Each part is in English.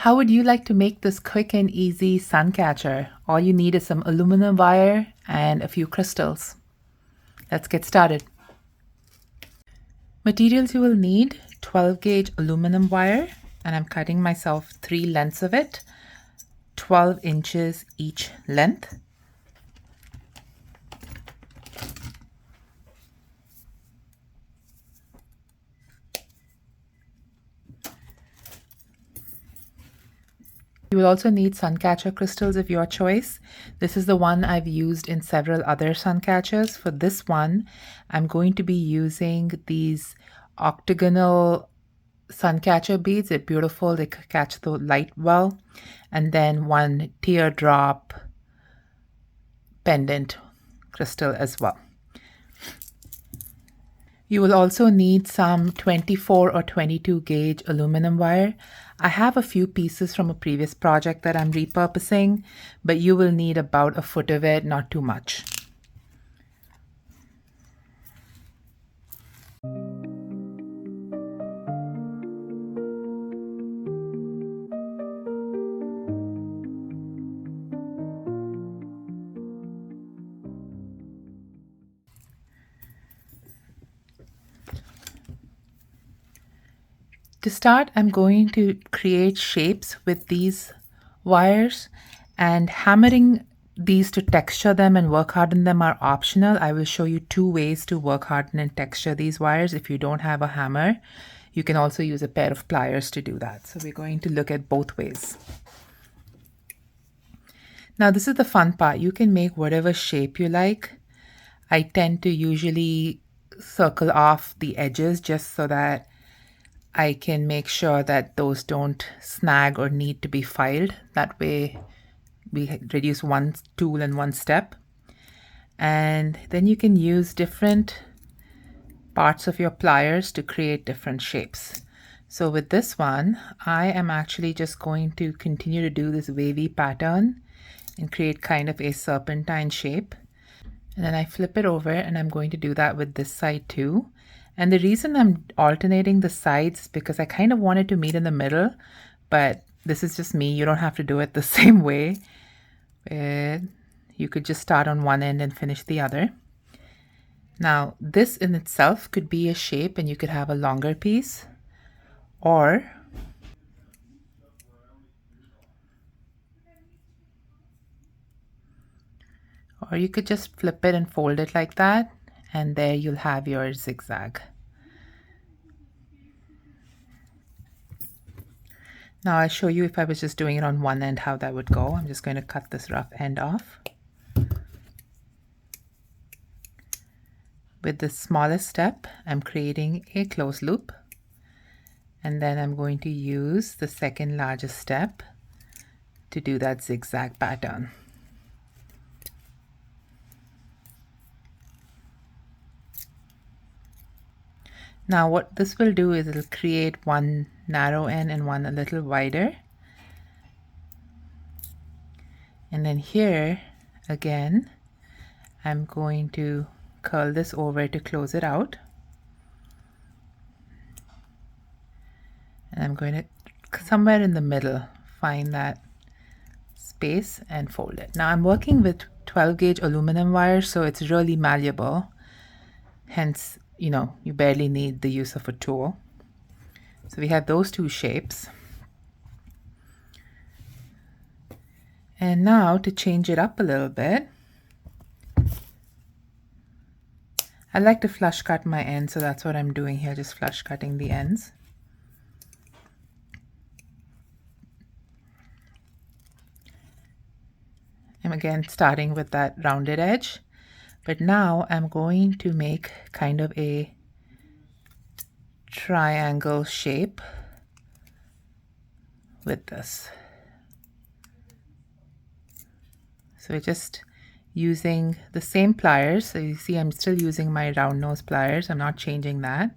How would you like to make this quick and easy sun catcher? All you need is some aluminum wire and a few crystals. Let's get started. Materials you will need: 12 gauge aluminum wire, and I'm cutting myself 3 lengths of it, 12 inches each length. You will also need suncatcher crystals of your choice. This is the one I've used in several other suncatchers. For this one, I'm going to be using these octagonal suncatcher beads. They're beautiful, they catch the light well. And then one teardrop pendant crystal as well. You will also need some 24 or 22 gauge aluminum wire. I have a few pieces from a previous project that I'm repurposing, but you will need about a foot of it, not too much. To start, I'm going to create shapes with these wires, and hammering these to texture them and work harden them are optional. I will show you 2 ways to work harden and texture these wires. If you don't have a hammer, you can also use a pair of pliers to do that. So we're going to look at both ways. Now this is the fun part. You can make whatever shape you like. I tend to usually circle off the edges just so that I can make sure that those don't snag or need to be filed. That way we reduce one tool and one step. And then you can use different parts of your pliers to create different shapes. So with this one, I am actually just going to continue to do this wavy pattern and create kind of a serpentine shape. And then I flip it over, and I'm going to do that with this side too. And the reason I'm alternating the sides is because I kind of wanted to meet in the middle, but this is just me. You don't have to do it the same way. You could just start on one end and finish the other. Now, this in itself could be a shape, and you could have a longer piece, or you could just flip it and fold it like that, and there you'll have your zigzag. Now I'll show you if I was just doing it on one end how that would go. I'm just going to cut this rough end off. With the smallest step, I'm creating a closed loop, and then I'm going to use the second largest step to do that zigzag pattern. Now what this will do is it'll create one narrow end and one a little wider. And then here again, I'm going to curl this over to close it out. And I'm going to somewhere in the middle find that space and fold it. Now I'm working with 12 gauge aluminum wire, so it's really malleable. Hence, you barely need the use of a tool. So we have those 2 shapes. And now to change it up a little bit, I like to flush cut my ends, so that's what I'm doing here, just flush cutting the ends. I'm again starting with that rounded edge, but now I'm going to make kind of a triangle shape with this. So we're just using the same pliers. So you see I'm still using my round nose pliers. I'm not changing that.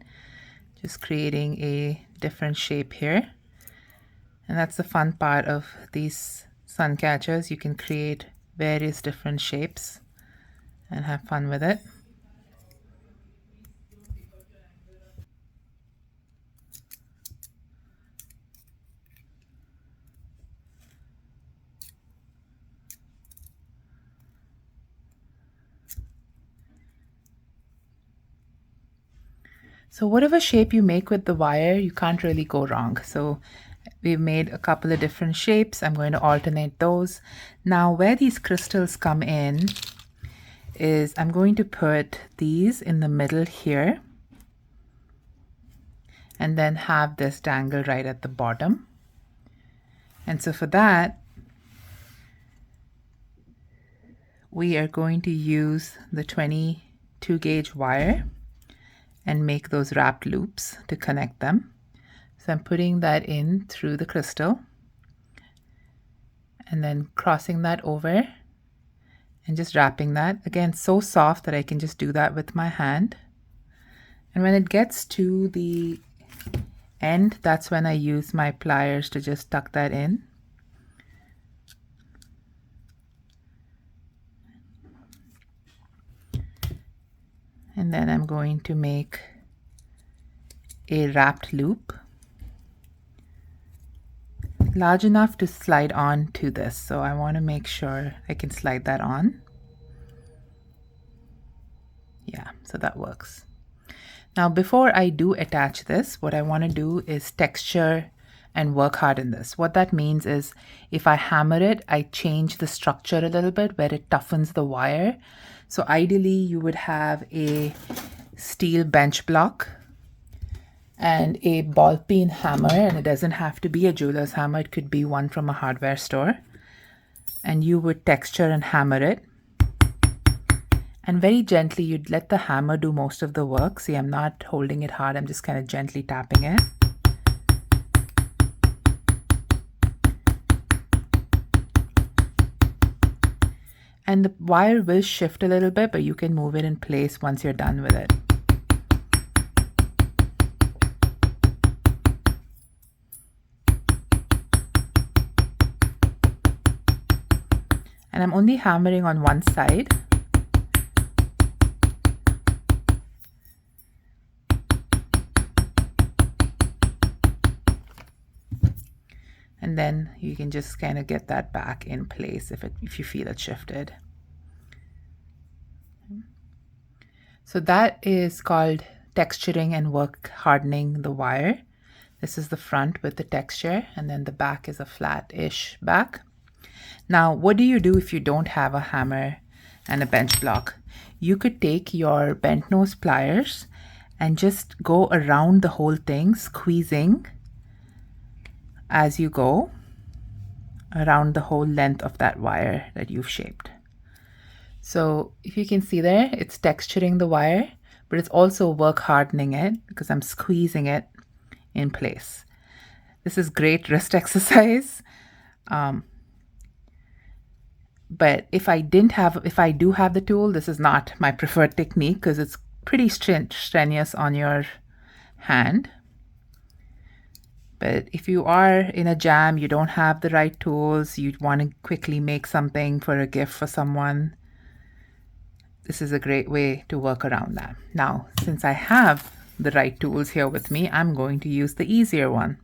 Just creating a different shape here. And that's the fun part of these sun catchers. You can create various different shapes and have fun with it. So whatever shape you make with the wire, you can't really go wrong. So we've made a couple of different shapes. I'm going to alternate those. Now where these crystals come in is I'm going to put these in the middle here and then have this dangle right at the bottom. And so for that, we are going to use the 22 gauge wire and make those wrapped loops to connect them. So I'm putting that in through the crystal and then crossing that over and just wrapping that. Again, so soft that I can just do that with my hand. And when it gets to the end, that's when I use my pliers to just tuck that in. And then I'm going to make a wrapped loop large enough to slide on to this. So I want to make sure I can slide that on. Yeah, so that works. Now before I do attach this, what I want to do is texture and work hard in this. What that means is if I hammer it, I change the structure a little bit where it toughens the wire. So ideally you would have a steel bench block and a ball peen hammer, and it doesn't have to be a jeweler's hammer, it could be one from a hardware store. And you would texture and hammer it. And very gently, you'd let the hammer do most of the work. See, I'm not holding it hard, I'm just kind of gently tapping it. And the wire will shift a little bit, but you can move it in place once you're done with it. And I'm only hammering on one side. And then you can just kind of get that back in place if you feel it shifted. So that is called texturing and work hardening the wire. This is the front with the texture, and then the back is a flat-ish back. Now, what do you do if you don't have a hammer and a bench block? You could take your bent nose pliers and just go around the whole thing, squeezing as you go around the whole length of that wire that you've shaped. So if you can see there, it's texturing the wire, but it's also work hardening it because I'm squeezing it in place. This is great wrist exercise. But if I do have the tool, this is not my preferred technique because it's pretty strenuous on your hand. But if you are in a jam, you don't have the right tools, you want to quickly make something for a gift for someone, this is a great way to work around that. Now, since I have the right tools here with me, I'm going to use the easier one.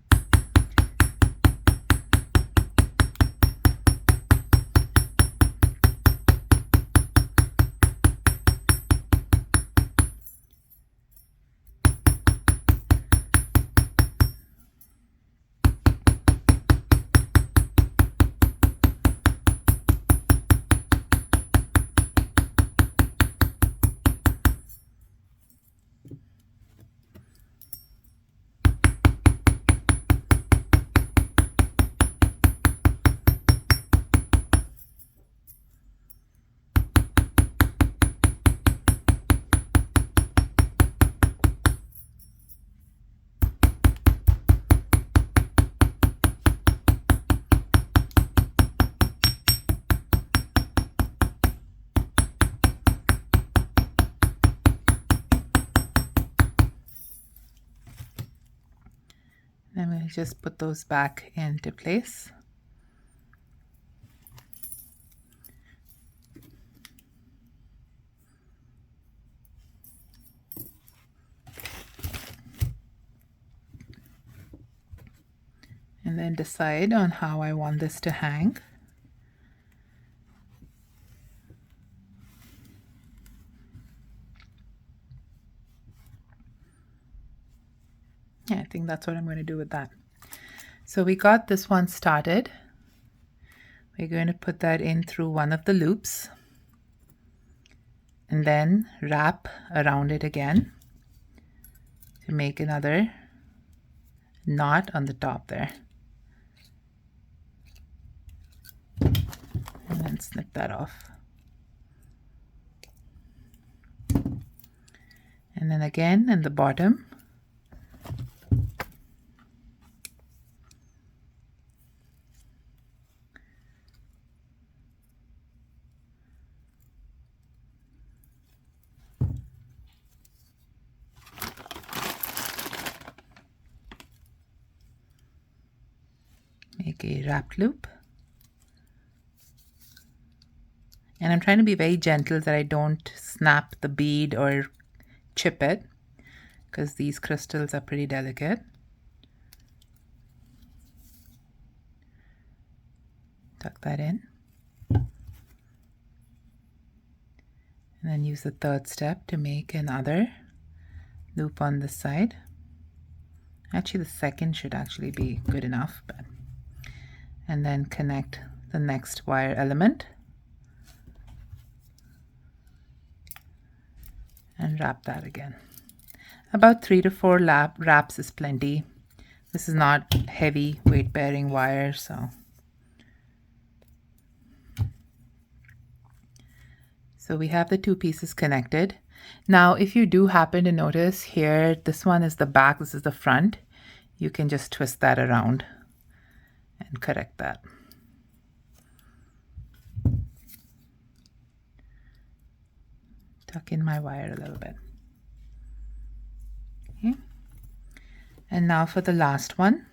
I'm going to just put those back into place. And then decide on how I want this to hang. Yeah, I think that's what I'm going to do with that. So we got this one started. We're going to put that in through one of the loops and then wrap around it again to make another knot on the top there. And then snip that off. And then again in the bottom, make a wrapped loop. And I'm trying to be very gentle that I don't snap the bead or chip it, because these crystals are pretty delicate. Tuck that in. And then use the third step to make another loop on this side. Actually, the second should actually be good enough. And then connect the next wire element. And wrap that again. About 3 to 4 wraps is plenty. This is not heavy weight bearing wire, so we have the two pieces connected. Now if you do happen to notice here, this one is the back, this is the front, you can just twist that around and correct that. Tuck in my wire a little bit. Okay. And now for the last one.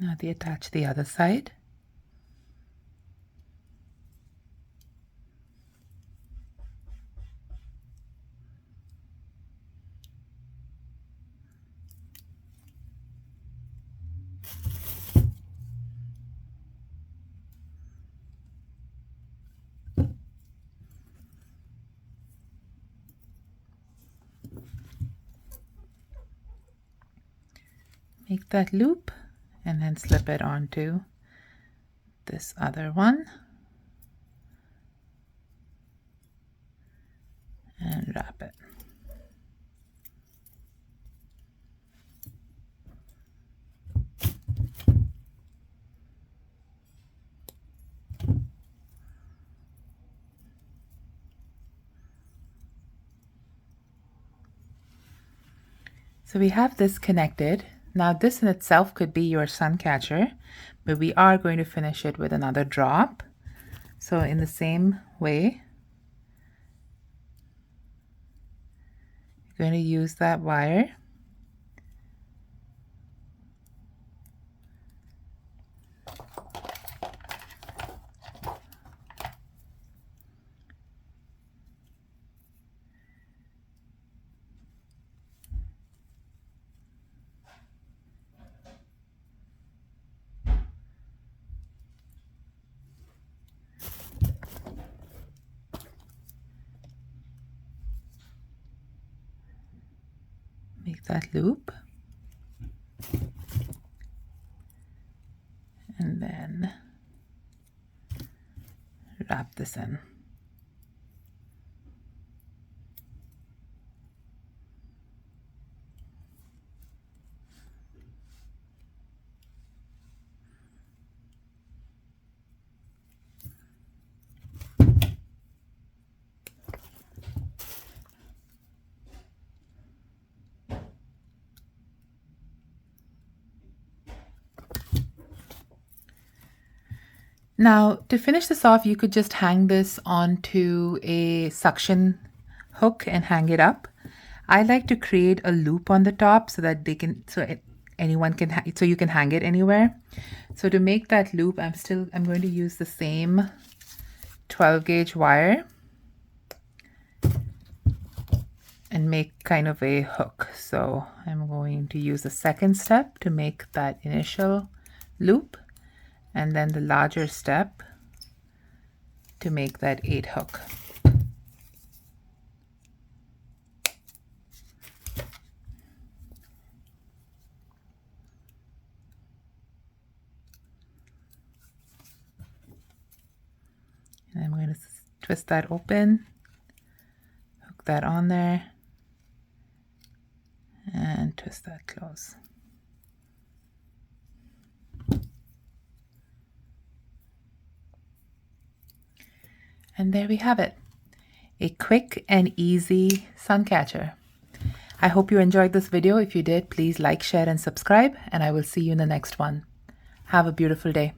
Now attach the other side. Make that loop and then slip it onto this other one and wrap it. So we have this connected. Now this in itself could be your sun catcher, but we are going to finish it with another drop. So in the same way, you're going to use that wire make that loop and then wrap this in. Now, to finish this off, you could just hang this onto a suction hook and hang it up. I like to create a loop on the top so that anyone can, so you can hang it anywhere. So to make that loop, I'm going to use the same 12 gauge wire and make kind of a hook. So I'm going to use the second step to make that initial loop, and then the larger step to make that 8 hook. And I'm going to twist that open, hook that on there, and twist that close. And there we have it, a quick and easy sun catcher. I hope you enjoyed this video. If you did, please like, share, and subscribe, and I will see you in the next one. Have a beautiful day.